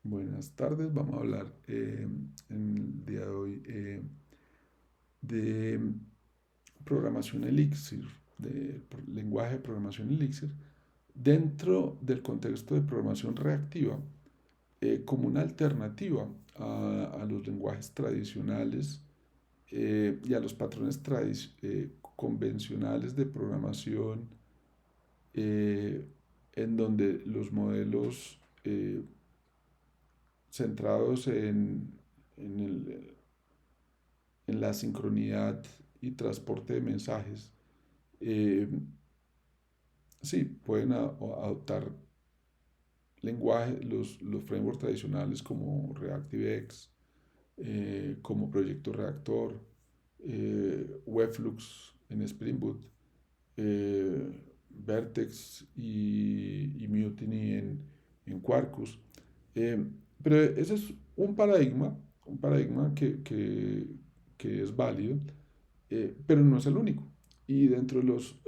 Buenas tardes, vamos a hablar en el día de hoy de programación Elixir, de lenguaje de programación Elixir, dentro del contexto de programación reactiva, como una alternativa a los lenguajes tradicionales y a los patrones convencionales de programación, eh, en donde los modelos centrados en la sincronidad y transporte de mensajes, eh, sí, pueden adoptar lenguaje, los frameworks tradicionales como ReactiveX, como Proyecto Reactor, Webflux en Spring Boot, Vertex y Mutiny en Quarkus. Eh, pero ese es un paradigma que es válido, pero no es el único. Y dentro de los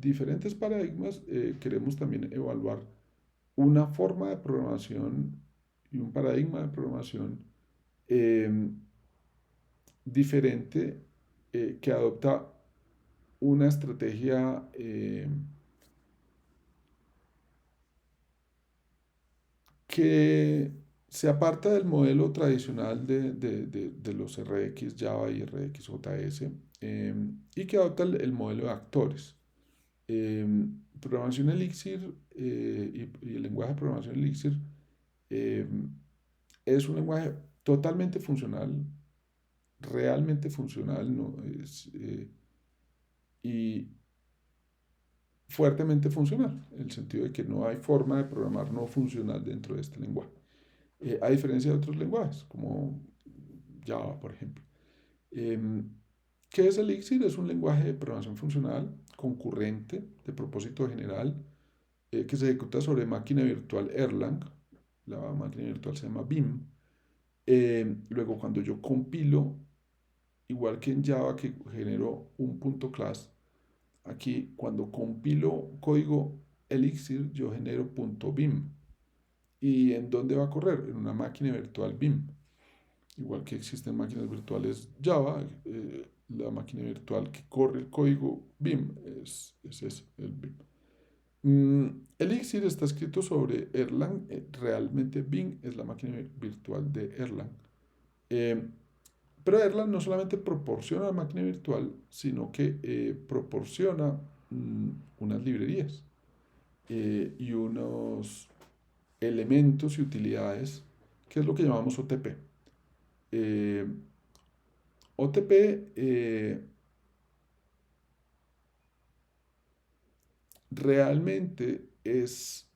diferentes paradigmas queremos también evaluar una forma de programación y un paradigma de programación eh, diferente que adopta una estrategia que se aparta del modelo tradicional de los RX Java y RxJS, y que adopta modelo de actores. Eh, Programación Elixir y el lenguaje de programación Elixir eh, es un lenguaje totalmente funcional, realmente funcional, ¿no? Y fuertemente funcional, en el sentido de que no hay forma de programar no funcional dentro de este lenguaje. A diferencia de otros lenguajes, como Java, por ejemplo. Eh, ¿Qué es Elixir? Es un lenguaje de programación funcional concurrente de propósito general que se ejecuta sobre máquina virtual Erlang. La máquina virtual se llama Vim. Luego, cuando yo compilo, igual que en Java que genero un punto class, aquí cuando compilo código Elixir, yo genero punto .vim. ¿Y en dónde va a correr? En una máquina virtual Vim. Igual que existen máquinas virtuales Java, la máquina virtual que corre el código Vim es ese, el Vim. Elixir está escrito sobre Erlang, realmente Vim es la máquina virtual de Erlang. Eh, pero Erlang no solamente proporciona la máquina virtual, sino que proporciona unas librerías y unos elementos y utilidades, que es lo que llamamos OTP. Eh, OTP realmente es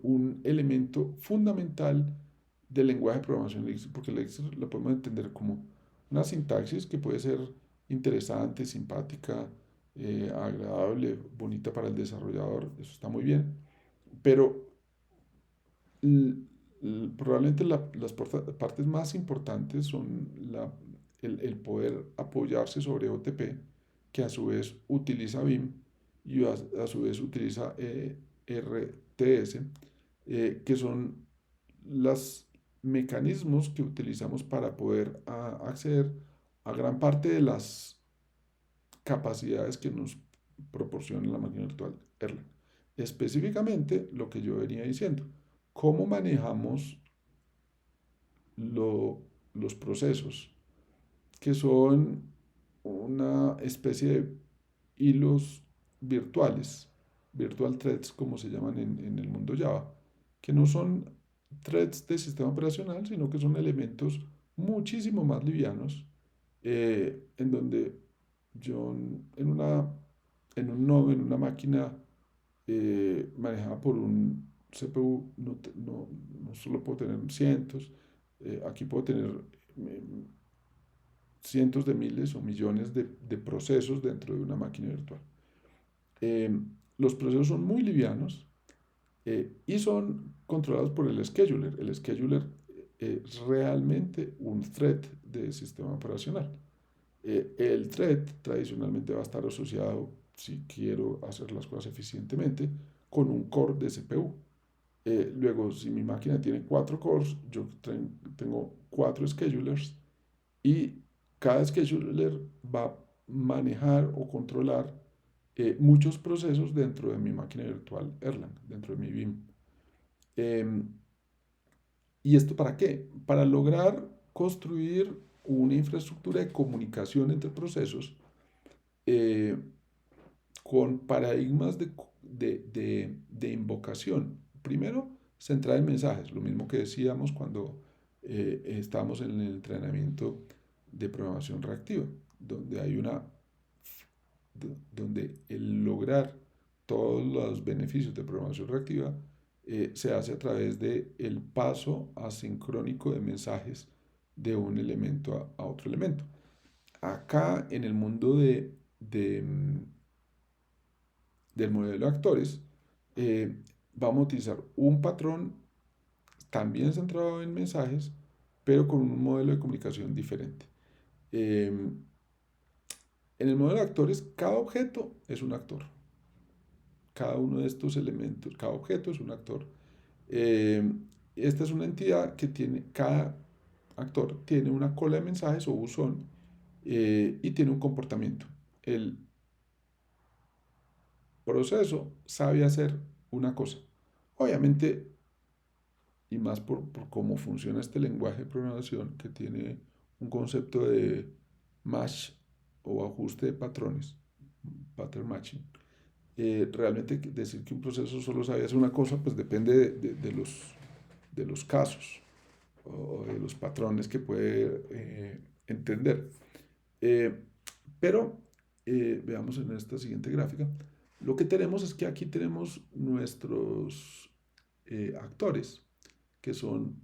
un elemento fundamental del lenguaje de programación Elixir, porque Elixir lo podemos entender como una sintaxis que puede ser interesante, simpática, agradable, bonita para el desarrollador, eso está muy bien, pero probablemente las partes más importantes son el poder apoyarse sobre OTP, que a su vez utiliza BIM y a su vez utiliza RTS, que son los mecanismos que utilizamos para poder acceder a gran parte de las capacidades que nos proporciona la máquina virtual Erlang. Específicamente lo que yo venía diciendo, cómo manejamos los procesos, que son una especie de hilos virtuales, virtual threads como se llaman en el mundo Java, que no son threads de sistema operacional, sino que son elementos muchísimo más livianos, en donde yo en un nodo, en una máquina manejada por un CPU, no solo puedo tener cientos, aquí puedo tener eh, cientos de miles o millones de procesos dentro de una máquina virtual. Eh, los procesos son muy livianos y son controlados por el scheduler. El scheduler es realmente un thread de sistema operacional. El thread tradicionalmente va a estar asociado, si quiero hacer las cosas eficientemente, con un core de CPU. Luego, si mi máquina tiene 4 cores, yo tengo 4 schedulers y cada scheduler va a manejar o controlar muchos procesos dentro de mi máquina virtual Erlang, dentro de mi BIM. Em, ¿Y esto para qué? Para lograr construir una infraestructura de comunicación entre procesos eh, con paradigmas de invocación. Primero, centrar en mensajes, lo mismo que decíamos cuando estábamos en el entrenamiento de programación reactiva, donde hay donde el lograr todos los beneficios de programación reactiva se hace a través de el paso asincrónico de mensajes de un elemento a otro elemento. Acá en el mundo del modelo de actores, eh, vamos a utilizar un patrón también centrado en mensajes, pero con un modelo de comunicación diferente. Eh, en el modelo de actores, cada objeto es un actor. Cada uno de estos elementos, cada objeto es un actor. Eh, Esta es una entidad que tiene, cada actor tiene una cola de mensajes o buzón y tiene un comportamiento. El proceso sabe hacer una cosa. Obviamente, y más por cómo funciona este lenguaje de programación que tiene un concepto de match o ajuste de patrones, pattern matching. Realmente decir que un proceso solo sabe hacer una cosa, pues depende de los casos o de los patrones que puede entender. Eh, pero veamos en esta siguiente gráfica. Lo que tenemos es que aquí tenemos nuestros actores, que son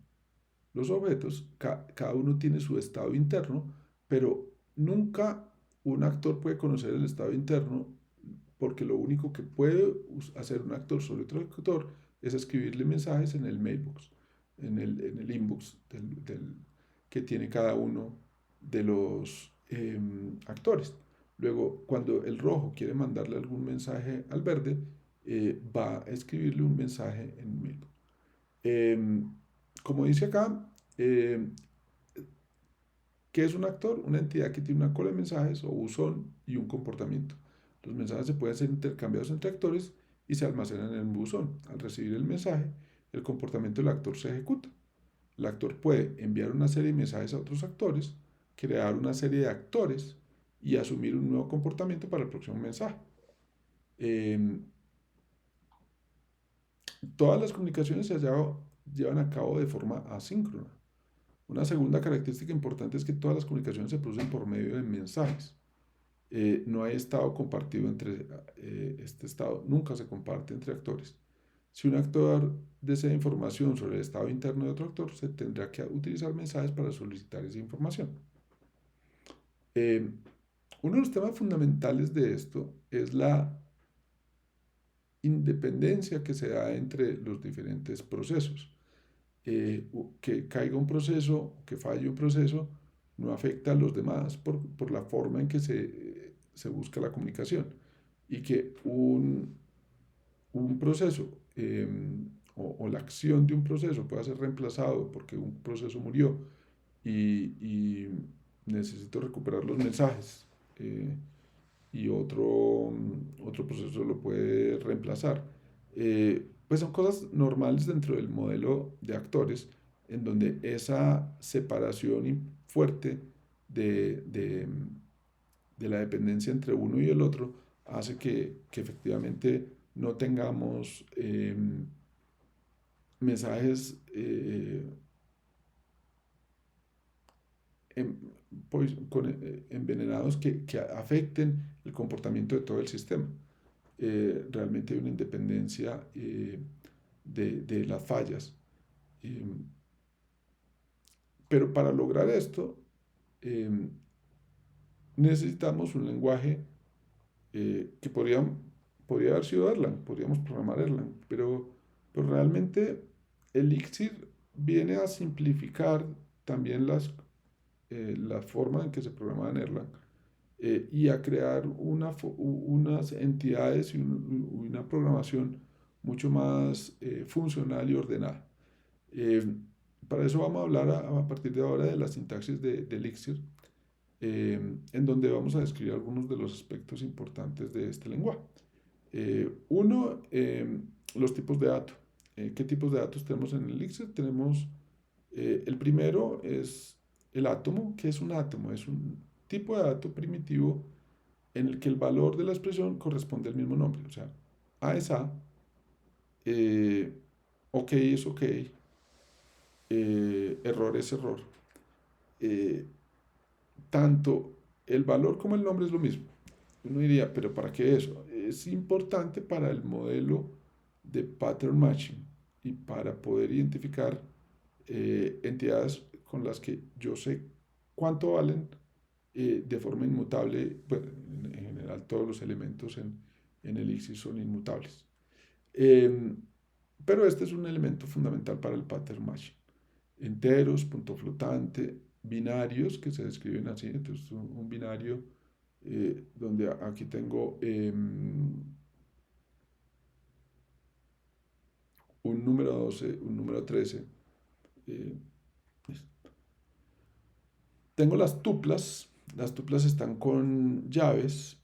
los objetos. Cada uno tiene su estado interno, pero nunca un actor puede conocer el estado interno porque lo único que puede hacer un actor sobre otro actor es escribirle mensajes en el mailbox, en el inbox que tiene cada uno de los actores. Luego, cuando el rojo quiere mandarle algún mensaje al verde, va a escribirle un mensaje en el mailbox. Como dice acá, ¿qué es un actor? Una entidad que tiene una cola de mensajes o buzón y un comportamiento. Los mensajes se pueden ser intercambiados entre actores y se almacenan en el buzón. Al recibir el mensaje, el comportamiento del actor se ejecuta. El actor puede enviar una serie de mensajes a otros actores, crear una serie de actores y asumir un nuevo comportamiento para el próximo mensaje. Eh, Todas las comunicaciones se llevan a cabo de forma asíncrona. Una segunda característica importante es que todas las comunicaciones se producen por medio de mensajes. No hay estado compartido entre este estado, nunca se comparte entre actores. Si un actor desea información sobre el estado interno de otro actor, se tendrá que utilizar mensajes para solicitar esa información. Eh, Uno de los temas fundamentales de esto es la independencia que se da entre los diferentes procesos. Que caiga un proceso, que falle un proceso, no afecta a los demás por la forma en que se busca la comunicación. Y que un proceso o la acción de un proceso pueda ser reemplazado porque un proceso murió y necesito recuperar los mensajes y otro proceso lo puede reemplazar. Pues son cosas normales dentro del modelo de actores, en donde esa separación fuerte de la dependencia entre uno y el otro hace que efectivamente no tengamos mensajes em, envenenados que afecten el comportamiento de todo el sistema. Realmente hay una independencia de las fallas. Eh, pero para lograr esto, eh, necesitamos un lenguaje que podría haber sido Erlang, podríamos programar Erlang, pero realmente Elixir viene a simplificar también la forma en que se programa en Erlang y a crear unas entidades y una programación mucho más funcional y ordenada. Eh, para eso vamos a hablar a partir de ahora de la sintaxis de Elixir, en donde vamos a describir algunos de los aspectos importantes de este lenguaje. Uno, los tipos de datos. ¿Qué tipos de datos tenemos en Elixir? Tenemos, el primero es el átomo. ¿Qué es un átomo? Es un tipo de dato primitivo en el que el valor de la expresión corresponde al mismo nombre. O sea, A es A, eh, OK es OK, error es error. Eh, Tanto el valor como el nombre es lo mismo. Uno diría, pero ¿para qué eso? Es importante para el modelo de pattern matching y para poder identificar entidades con las que yo sé cuánto valen de forma inmutable. Bueno, en general todos los elementos en Elixir son inmutables. Eh, pero este es un elemento fundamental para el pattern matching. Enteros, punto flotante, binarios que se describen así. Entonces un binario donde aquí tengo un número 12, un número 13. eh, Tengo las tuplas están con llaves.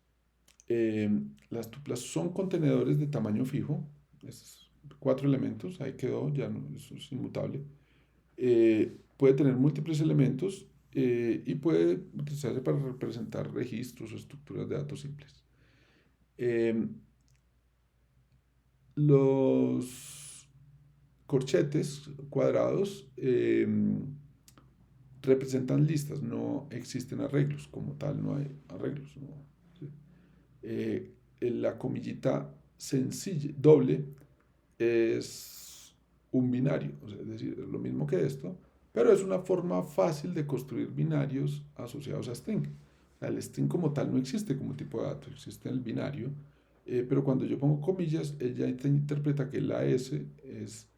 eh, las tuplas son contenedores de tamaño fijo, es 4 elementos, ahí quedó, ya no, eso es inmutable. Puede tener múltiples elementos y puede utilizarse para representar registros o estructuras de datos simples. Eh, los corchetes cuadrados representan listas, no existen arreglos, como tal no hay arreglos. ¿No? ¿Sí? La comillita sencilla, doble, es un binario, o sea, es decir, es lo mismo que esto, pero es una forma fácil de construir binarios asociados a string. O sea, el string como tal no existe como tipo de dato, existe el binario, pero cuando yo pongo comillas, ella interpreta que la S es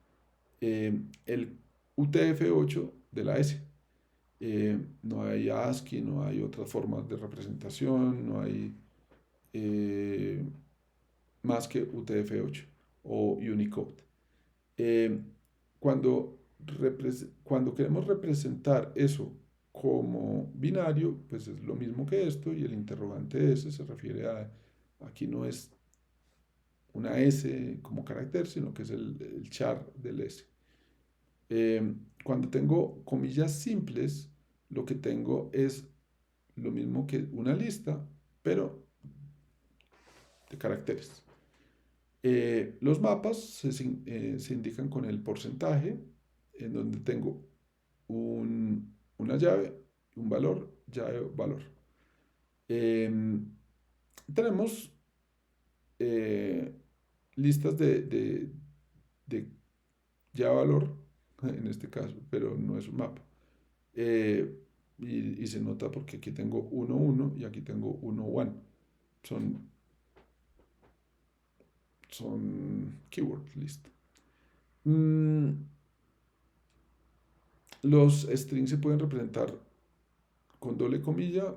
el UTF-8 de la S. No hay ASCII, no hay otras formas de representación, no hay eh, más que UTF-8 o Unicode. Eh, cuando, cuando queremos representar eso como binario, pues es lo mismo que esto y el interrogante S se refiere a, aquí no es una S como carácter, sino que es el char del S. Cuando tengo comillas simples, lo que tengo es lo mismo que una lista, pero de caracteres. Los mapas se indican con el porcentaje, en donde tengo una llave, un valor, llave, valor. Tenemos eh, listas de llave, valor, en este caso, pero no es un mapa. Eh, y se nota porque aquí tengo 1, 1 y aquí tengo 1, 1. Son, son keyword list. Los strings se pueden representar con doble comilla,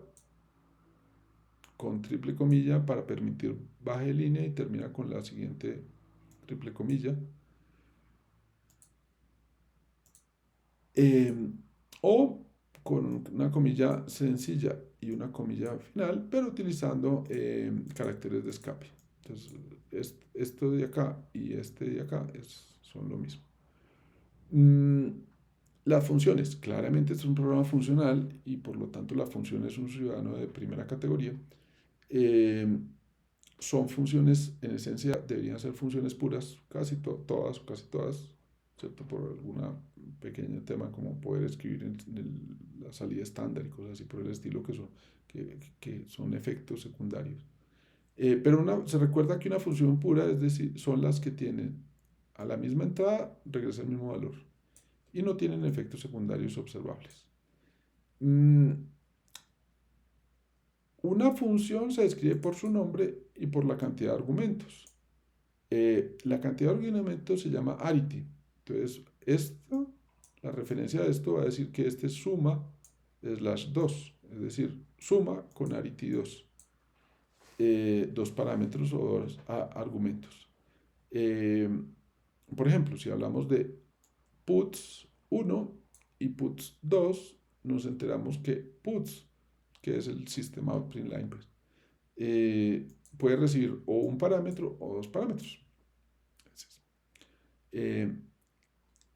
con triple comilla para permitir baje de línea y termina con la siguiente triple comilla. Eh, o con una comilla sencilla y una comilla final, pero utilizando caracteres de escape. Entonces, esto de acá y este de acá son lo mismo. Mm, las funciones, claramente es un programa funcional y por lo tanto la función es un ciudadano de primera categoría. Eh, Son funciones, en esencia, deberían ser funciones puras, todas, casi todas, excepto por algún pequeño tema como poder escribir en la salida estándar y cosas así por el estilo que son efectos secundarios. Pero se recuerda que una función pura, es decir, son las que tienen a la misma entrada, regresa el mismo valor y no tienen efectos secundarios observables. Mm, una función se describe por su nombre y por la cantidad de argumentos. La cantidad de argumentos se llama arity. Entonces, la referencia a esto va a decir que este es suma slash 2, es decir, suma con arity 2, dos parámetros o dos argumentos. Eh, por ejemplo, si hablamos de puts 1 y puts 2, nos enteramos que puts, que es el sistema Outprintline, pues, eh, puede recibir o un parámetro o dos parámetros. Eh,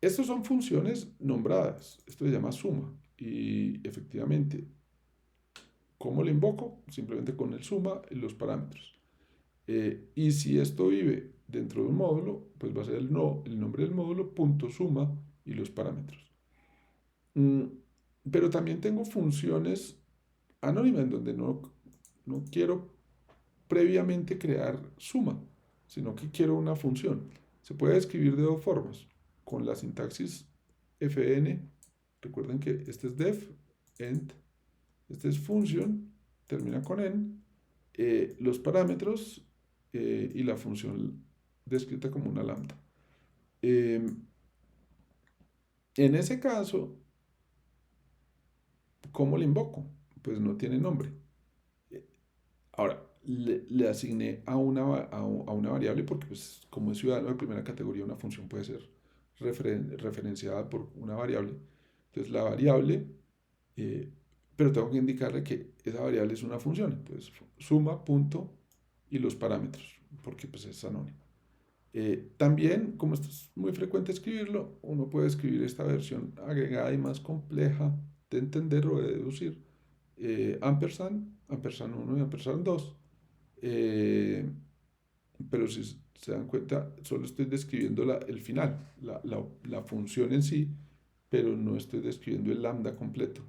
Estos son funciones nombradas, esto se llama suma, y efectivamente, ¿cómo le invoco? Simplemente con el suma y los parámetros. Y si esto vive dentro de un módulo, pues va a ser el nombre del módulo, punto suma y los parámetros. Mm, pero también tengo funciones anónimas en donde no quiero previamente crear suma, sino que quiero una función. Se puede escribir de dos formas, con la sintaxis fn. Recuerden que este es def, end, este es function, termina con en, los parámetros y la función descrita como una lambda. Eh, en ese caso, ¿cómo le invoco? Pues no tiene nombre. Ahora, le asigné a una variable porque, pues, como es ciudadano de primera categoría, una función puede ser referenciada por una variable. Entonces, la variable, eh, pero tengo que indicarle que esa variable es una función. Entonces, suma, punto y los parámetros, porque pues es anónimo. También, como esto es muy frecuente escribirlo, uno puede escribir esta versión agregada y más compleja de entender o de deducir. Ampersand, ampersand 1 y ampersand 2. Eh, pero si se dan cuenta, solo estoy describiendo el final, la función en sí, pero no estoy describiendo el lambda completo,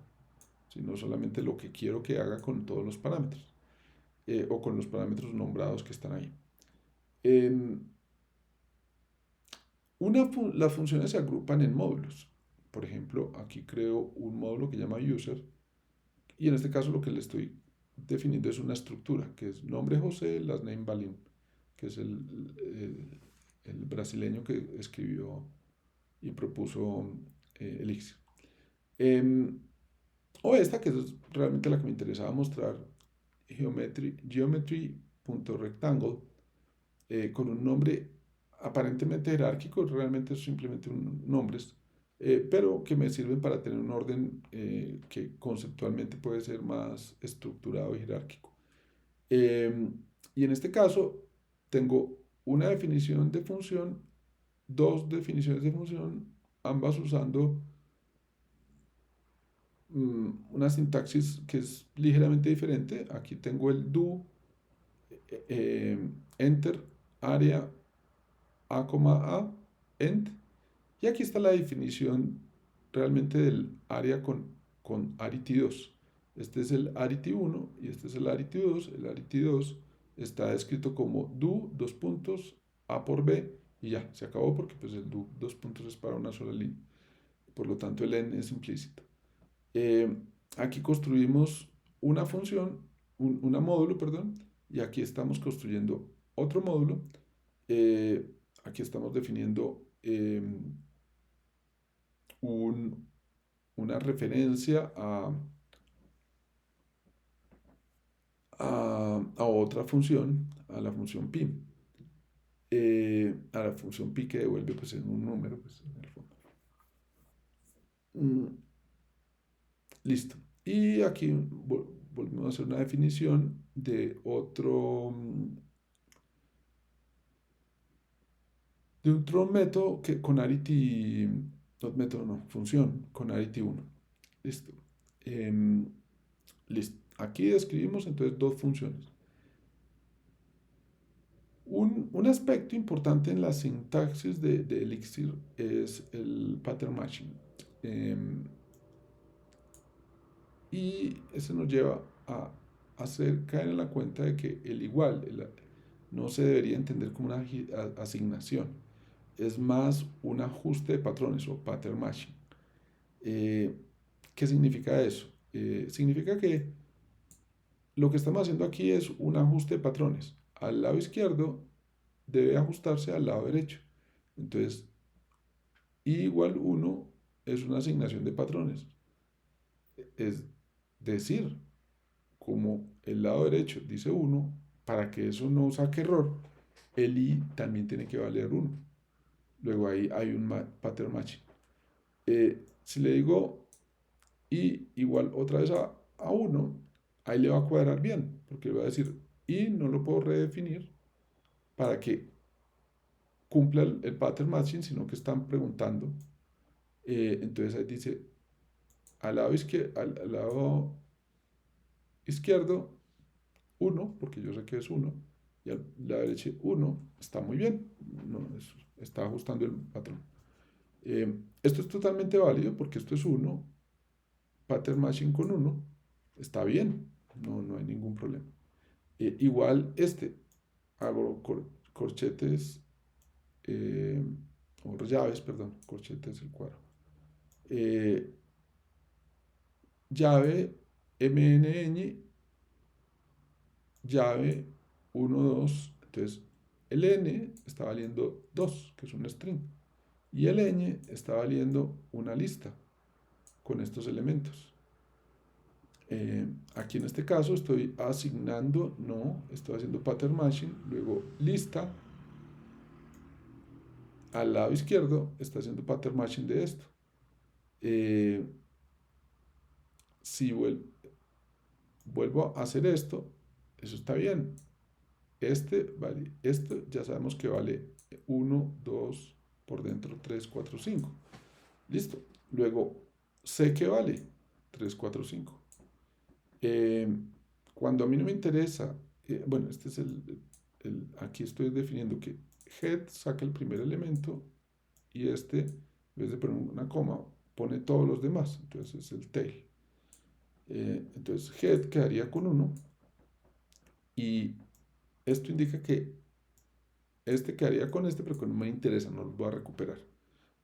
sino solamente lo que quiero que haga con todos los parámetros, o con los parámetros nombrados que están ahí. Eh, las funciones se agrupan en módulos. Por ejemplo, aquí creo un módulo que llama user, y en este caso lo que le estoy definiendo es una estructura, que es nombre José, last name Balim, que es el brasileño que escribió y propuso Elixir. Em, o esta, que es realmente la que me interesaba mostrar, geometry.rectangle, con un nombre aparentemente jerárquico, realmente es simplemente nombres, pero que me sirven para tener un orden que conceptualmente puede ser más estructurado y jerárquico. Eh, y en este caso tengo una definición de función, dos definiciones de función, ambas usando una sintaxis que es ligeramente diferente. Aquí tengo el do, eh, enter, área, a, end. Y aquí está la definición realmente del área con arity2. Este es el arity1 y este es el arity2. El arity2 está escrito como do, dos puntos, a por b, y ya, se acabó porque pues el do, dos puntos, es para una sola línea. Por lo tanto, el n es implícito. Eh, Aquí construimos una función, una módulo, perdón, y aquí estamos construyendo otro módulo. Eh, Aquí estamos definiendo un, una referencia a otra función, a la función pi, a la función pi que devuelve pues en un número, pues, en el fondo. Mm, listo. Y aquí volvemos a hacer una definición de otro método que con arity, no método, no, función con arity1. Listo. Em, listo. Aquí describimos entonces dos funciones. Un aspecto importante en la sintaxis de Elixir es el pattern matching. Em, y eso nos lleva a hacer caer en la cuenta de que el igual no se debería entender como una asignación, es más un ajuste de patrones o pattern matching. Eh, ¿Qué significa eso? Significa que lo que estamos haciendo aquí es un ajuste de patrones. Al lado izquierdo debe ajustarse al lado derecho. Entonces, I igual 1 es una asignación de patrones. Es decir, como el lado derecho dice 1, para que eso no saque error, el i también tiene que valer 1. Luego ahí hay un pattern matching. Si le digo i igual otra vez a 1, ahí le va a cuadrar bien, porque le va a decir i no lo puedo redefinir para que cumpla el pattern matching, sino que están preguntando. Entonces ahí dice, al lado izquierdo 1, porque yo sé que es 1, y a la derecha 1, está muy bien, no, está ajustando el patrón. Esto es totalmente válido porque esto es 1, pattern matching con 1, está bien, no hay ningún problema. Igual hago corchetes, o llaves, perdón, corchetes el cuadro. Llave mn, llave 1, 2, entonces el n está valiendo 2, que es un string, y el ñ está valiendo una lista con estos elementos. Aquí en este caso estoy asignando, no, estoy haciendo pattern matching, luego lista, al lado izquierdo está haciendo pattern matching de esto. Si vuelvo a hacer esto, eso está bien. Esto ya sabemos que vale 1, 2, por dentro 3, 4, 5. Listo. Luego, sé que vale 3, 4, 5. Cuando a mí no me interesa, bueno, este es aquí estoy definiendo que head saca el primer elemento y en vez de poner una coma, pone todos los demás. Entonces es el tail. Entonces head quedaría con 1 y esto indica que este quedaría con pero que no me interesa, no lo voy a recuperar.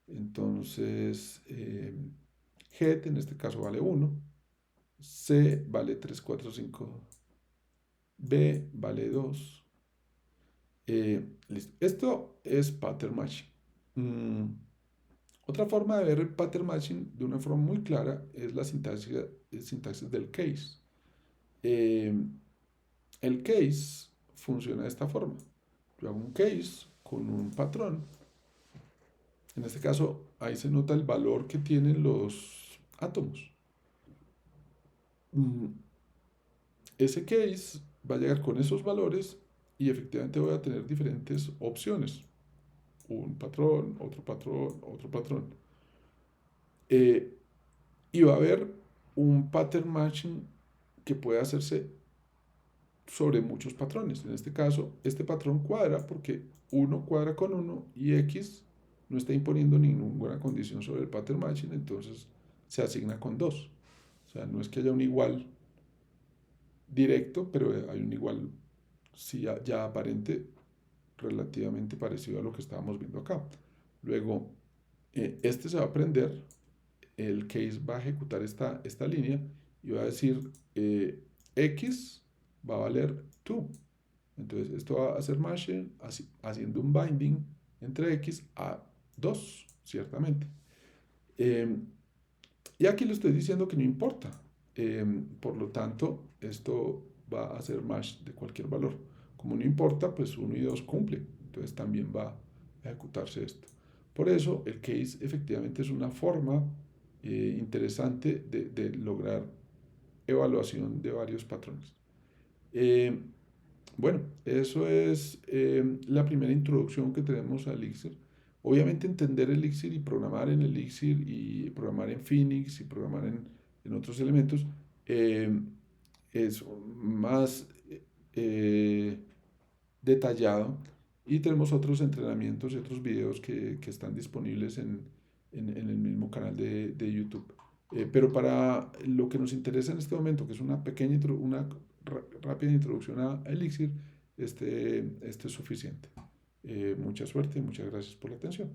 Entonces, head en este caso vale 1, c vale 3, 4, 5, b vale 2. Listo. Esto es pattern matching. Otra forma de ver el pattern matching de una forma muy clara es la sintaxis del case. El case funciona de esta forma. Yo hago un case con un patrón. En este caso, ahí se nota el valor que tienen los átomos. Ese case va a llegar con esos valores y efectivamente voy a tener diferentes opciones. Un patrón, otro patrón, otro patrón. Y va a haber un pattern matching que puede hacerse sobre muchos patrones. En este caso, este patrón cuadra porque 1 cuadra con 1 y X no está imponiendo ninguna condición sobre el pattern matching, entonces se asigna con 2. O sea, no es que haya un igual directo, pero hay un igual sí, ya aparente, relativamente parecido a lo que estábamos viendo acá. Luego, este se va a prender, el case va a ejecutar esta línea y va a decir X va a valer 2. Entonces, esto va a hacer matching haciendo un binding entre X a 2, ciertamente. Y aquí le estoy diciendo que no importa. Por lo tanto, esto va a hacer match de cualquier valor. Como no importa, pues 1 y 2 cumple. Entonces también va a ejecutarse esto. Por eso, el case efectivamente es una forma interesante de lograr evaluación de varios patrones. Bueno, eso es la primera introducción que tenemos a Elixir. Obviamente entender Elixir y programar en Elixir y programar en Phoenix y programar en otros elementos es más detallado y tenemos otros entrenamientos y otros videos que están disponibles en el mismo canal de YouTube. Pero para lo que nos interesa en este momento, que es una rápida introducción a Elixir, este es suficiente. Mucha suerte y muchas gracias por la atención.